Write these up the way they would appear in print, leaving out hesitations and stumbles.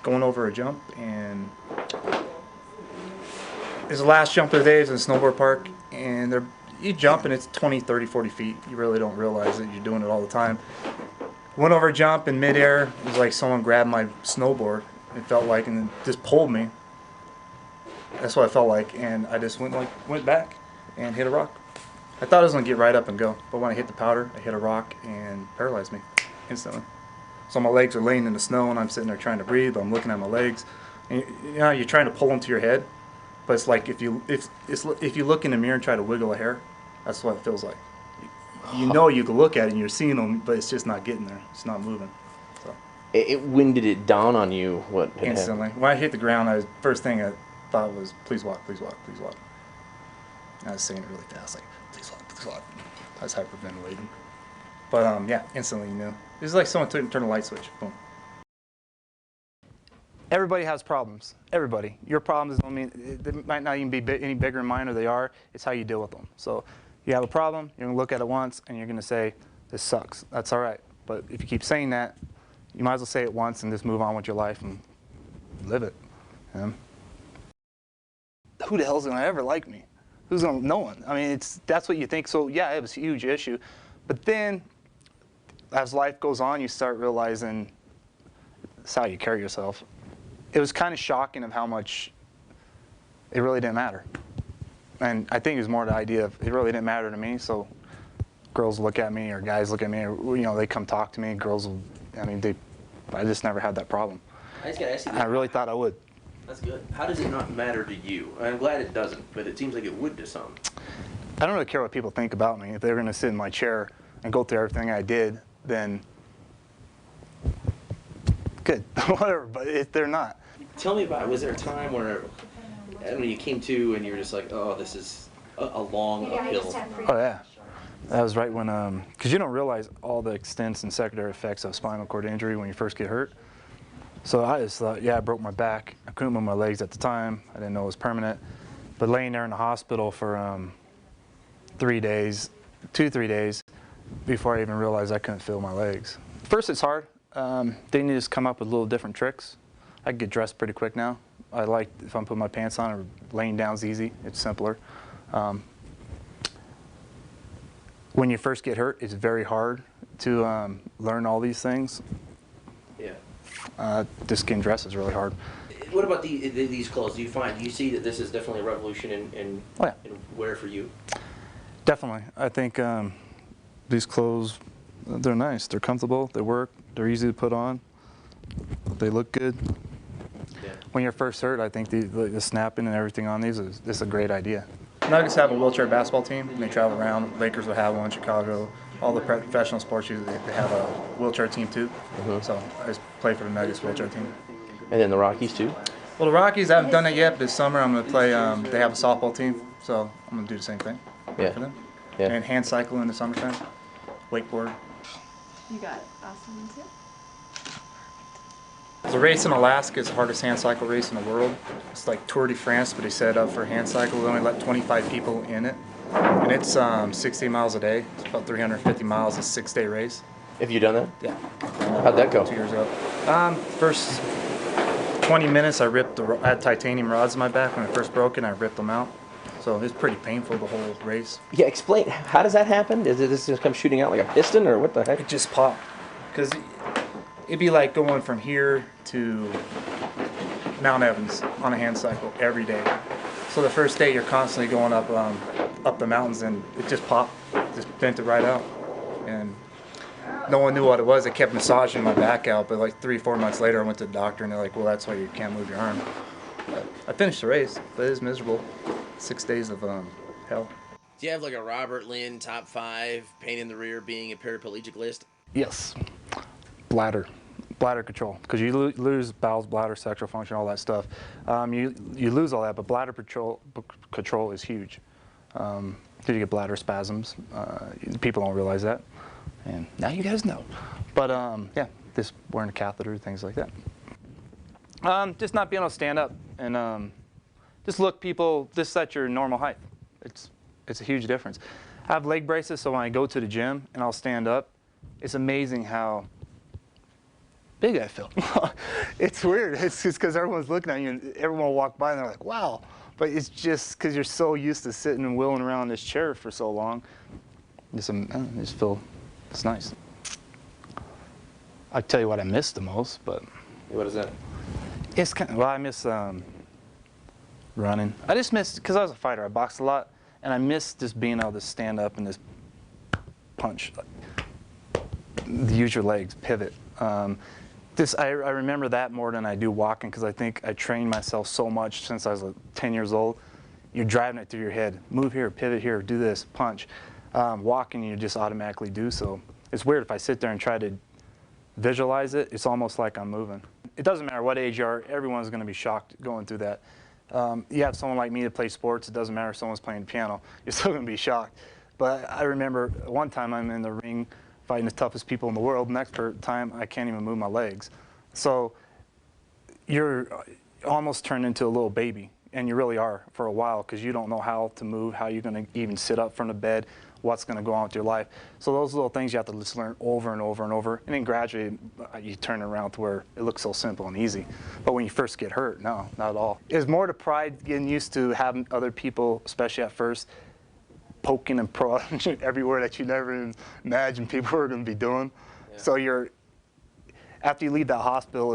going over a jump, and it's the last jump of the day. It's in a snowboard park, and you jump and it's 20, 30, 40 feet. You really don't realize that you're doing it all the time. Went over a jump in midair. It was like someone grabbed my snowboard. It felt like, and just pulled me. That's what it felt like, and I just went back and hit a rock. I thought I was gonna get right up and go, but when I hit the powder, I hit a rock and paralyzed me instantly. So my legs are laying in the snow, and I'm sitting there trying to breathe. But I'm looking at my legs, and you're trying to pull them to your head, but it's like if you look in the mirror and try to wiggle a hair, that's what it feels like. You know you can look at it and you're seeing them, but it's just not getting there. It's not moving. So. When did it dawn on you what had instantly. happened? When I hit the ground, first thing I thought was, please walk, please walk, please walk. And I was saying it really fast, like, please walk, please walk. I was hyperventilating. But yeah, instantly you knew. It was like someone turned a light switch. Boom. Everybody has problems. Everybody. Your problems don't mean they might not even be any bigger than mine, or they are. It's how you deal with them. So you have a problem, you're gonna look at it once, and you're gonna say, "This sucks." That's all right. But if you keep saying that, you might as well say it once and just move on with your life and live it. Who the hell's gonna ever like me? Who's gonna? No one. I mean, that's what you think. So yeah, it was a huge issue. But then, as life goes on, you start realizing it's how you carry yourself. It was kind of shocking of how much it really didn't matter. And I think it was more the idea of it really didn't matter to me. So girls look at me, or guys look at me, or they come talk to me. Girls will, I just never had that problem. I just gotta ask you I really thought I would. That's good. How does it not matter to you? I'm glad it doesn't, but it seems like it would to some. I don't really care what people think about me. If they're going to sit in my chair and go through everything I did, then good, whatever. But if they're not. Tell me about it. Was there a time where you came to and you were just like, oh, this is a long uphill? Oh, yeah. That was right when, because you don't realize all the extents and secondary effects of spinal cord injury when you first get hurt. So I just thought, yeah, I broke my back. I couldn't move my legs at the time. I didn't know it was permanent. But laying there in the hospital for 3 days, 2-3 days, before I even realized I couldn't feel my legs. First, it's hard. They need to just come up with little different tricks. I can get dressed pretty quick now. I like, if I'm putting my pants on, or laying down's easy. It's simpler. When you first get hurt, it's very hard to learn all these things. Yeah. Just getting dressed is really hard. What about these clothes? Do you see that this is definitely a revolution in wear for you? Definitely. I think these clothes, they're nice. They're comfortable. They work. They're easy to put on. They look good. Yeah. When you're first hurt, I think the snapping and everything on these is a great idea. Nuggets have a wheelchair basketball team, and they travel around. Lakers will have one, Chicago. All the professional sports usually they have a wheelchair team too. So I just play for the Nuggets wheelchair team. And then the Rockies too? Well, the Rockies, I haven't done it yet. This summer I'm going to play, they have a softball team, so I'm going to do the same thing for them. Yeah. And hand cycle in the summertime, wakeboard. You got it. Awesome, too. The race in Alaska is the hardest hand cycle race in the world. It's like Tour de France, but they set it up for hand cycle. We only let 25 people in it. And it's 60 miles a day. It's about 350 miles, a 6-day race. Have you done that? Yeah. How'd that go? 2 years ago. First 20 minutes, I had titanium rods in my back. When I first broke it, I ripped them out. So it's pretty painful, the whole race. Yeah, explain. How does that happen? Does this just come shooting out like a piston, or what the heck? It just popped. Because it'd be like going from here to Mount Evans on a hand cycle every day. So the first day, you're constantly going up the mountains, and it just popped. Just bent it right out. And no one knew what it was. They kept massaging my back out, but like 3-4 months later, I went to the doctor, and they're like, well, that's why you can't move your arm. But I finished the race, but it was miserable. 6 days of hell. Do you have like a Robert Lynn top 5 pain in the rear being a paraplegic list? Yes. Bladder control, because you lose bowels, bladder, sexual function, all that stuff. You lose all that, but bladder control is huge. Because you get bladder spasms. People don't realize that, and now you guys know. But yeah, just wearing a catheter, things like that. Just not being able to stand up and just look people just at your normal height. It's a huge difference. I have leg braces, so when I go to the gym and I'll stand up, it's amazing how big I feel. It's weird. It's just because everyone's looking at you and everyone will walk by and they're like, wow. But it's just because you're so used to sitting and wheeling around this chair for so long. I just feel it's nice. I'll tell you what I miss the most, but What is that? it's kind of, well, I miss running. I just miss, because I was a fighter, I boxed a lot, and I miss just being able to stand up and just punch. Use your legs, pivot. I remember that more than I do walking, because I think I trained myself so much since I was like 10 years old. You're driving it through your head. Move here, pivot here, do this, punch. Walking, you just automatically do so. It's weird if I sit there and try to visualize it, it's almost like I'm moving. It doesn't matter what age you are, everyone's going to be shocked going through that. You have someone like me that plays sports, it doesn't matter if someone's playing piano, you're still going to be shocked. But I remember one time I'm in the ring fighting the toughest people in the world, next time I can't even move my legs. So you're almost turned into a little baby, and you really are for a while, because you don't know how to move, how you're going to even sit up from the bed, what's going to go on with your life. So those little things you have to just learn over and over and over, and then gradually you turn it around to where it looks so simple and easy. But when you first get hurt, no, not at all. It's more the pride getting used to having other people, especially at first, poking and prodding everywhere that you never even imagined people were going to be doing. Yeah. So after you leave that hospital,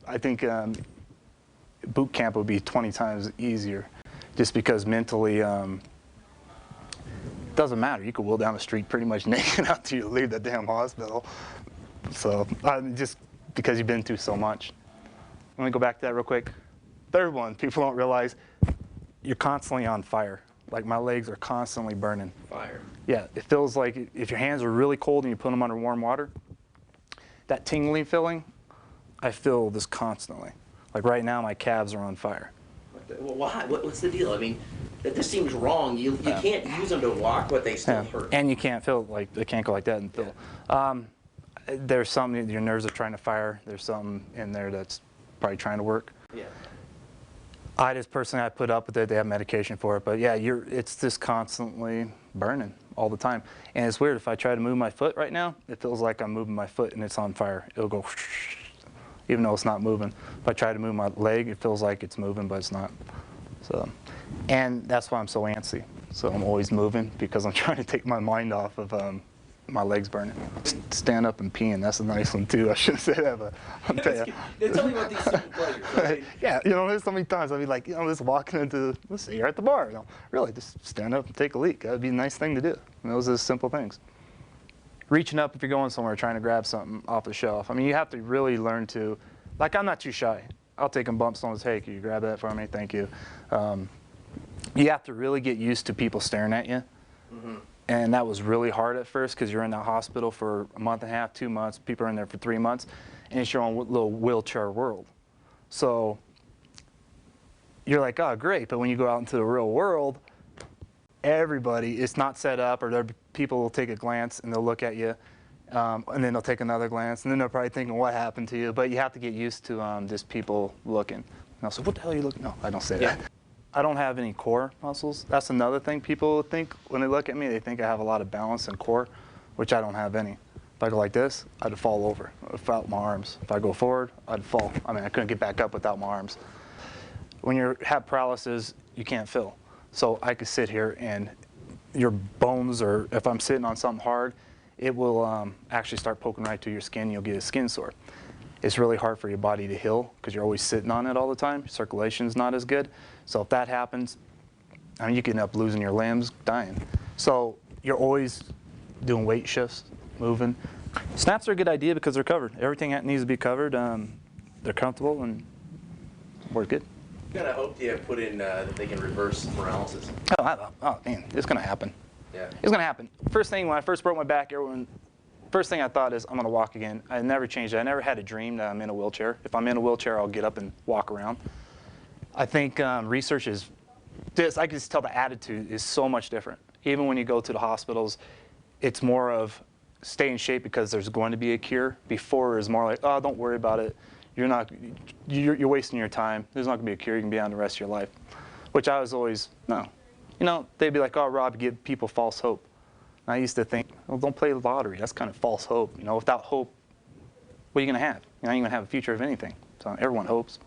I think boot camp would be 20 times easier, just because mentally, it doesn't matter. You could wheel down the street pretty much naked after you leave that damn hospital. So just because you've been through so much. Let me go back to that real quick. Third one, people don't realize you're constantly on fire. Like my legs are constantly burning. Fire. Yeah, it feels like if your hands are really cold and you put them under warm water, that tingling feeling, I feel this constantly. Like right now, my calves are on fire. Well, why? What's the deal? I mean, that just seems wrong. You can't use them to walk, but they still hurt. And you can't feel like they can't go like that and feel. Yeah. There's something your nerves are trying to fire. There's something in there that's probably trying to work. Yeah. I just personally, I put up with it. They have medication for it, but yeah, it's just constantly burning all the time. And it's weird. If I try to move my foot right now, it feels like I'm moving my foot and it's on fire. It'll go, even though it's not moving. If I try to move my leg, it feels like it's moving, but it's not. So, and that's why I'm so antsy. So I'm always moving, because I'm trying to take my mind off of my legs burning. Stand up and peeing, that's a nice one too. I shouldn't say that, but I'll tell you. Tell me about these simple pleasures. Right? Yeah, there's so many times I'll be like, just walking into, let's say you're at the bar, really, just stand up and take a leak. That would be a nice thing to do. And those are simple things. Reaching up if you're going somewhere, trying to grab something off the shelf. I mean, you have to really learn to, like, I'm not too shy. I'll take them bumps on the, hey, can you grab that for me? Thank you. You have to really get used to people staring at you. Mm-hmm. And that was really hard at first, because you're in that hospital for a month and a half, 2 months. People are in there for 3 months, and it's your own little wheelchair world. So you're like, oh, great. But when you go out into the real world, everybody, it's not set up, or people will take a glance and they'll look at you, and then they'll take another glance, and then they're probably thinking, what happened to you? But you have to get used to just people looking. And I'll say, what the hell are you looking? No, I don't say that. I don't have any core muscles. That's another thing people think when they look at me. They think I have a lot of balance and core, which I don't have any. If I go like this, I'd fall over without my arms. If I go forward, I'd fall. I mean, I couldn't get back up without my arms. When you have paralysis, you can't feel. So I could sit here and your bones, or if I'm sitting on something hard, it will actually start poking right to your skin. You'll get a skin sore. It's really hard for your body to heal, because you're always sitting on it all the time. Circulation's not as good. So if that happens, I mean, you can end up losing your limbs, dying. So you're always doing weight shifts, moving. Snaps are a good idea because they're covered. Everything that needs to be covered, they're comfortable and work good. What kind of hope do you put in that they can reverse paralysis? Oh man, it's gonna happen. Yeah. It's gonna happen. First thing, when I first broke my back, first thing I thought is, I'm going to walk again. I never changed it. I never had a dream that I'm in a wheelchair. If I'm in a wheelchair, I'll get up and walk around. I think research is, I can just tell the attitude is so much different. Even when you go to the hospitals, it's more of stay in shape because there's going to be a cure. Before it was more like, oh, don't worry about it. You're wasting your time. There's not going to be a cure. You can be on the rest of your life. Which I was always, no. They'd be like, oh, Rob, you give people false hope. I used to think, well, don't play the lottery. That's kind of false hope. Without hope, what are you going to have? You're not even going to have a future of anything. So everyone hopes.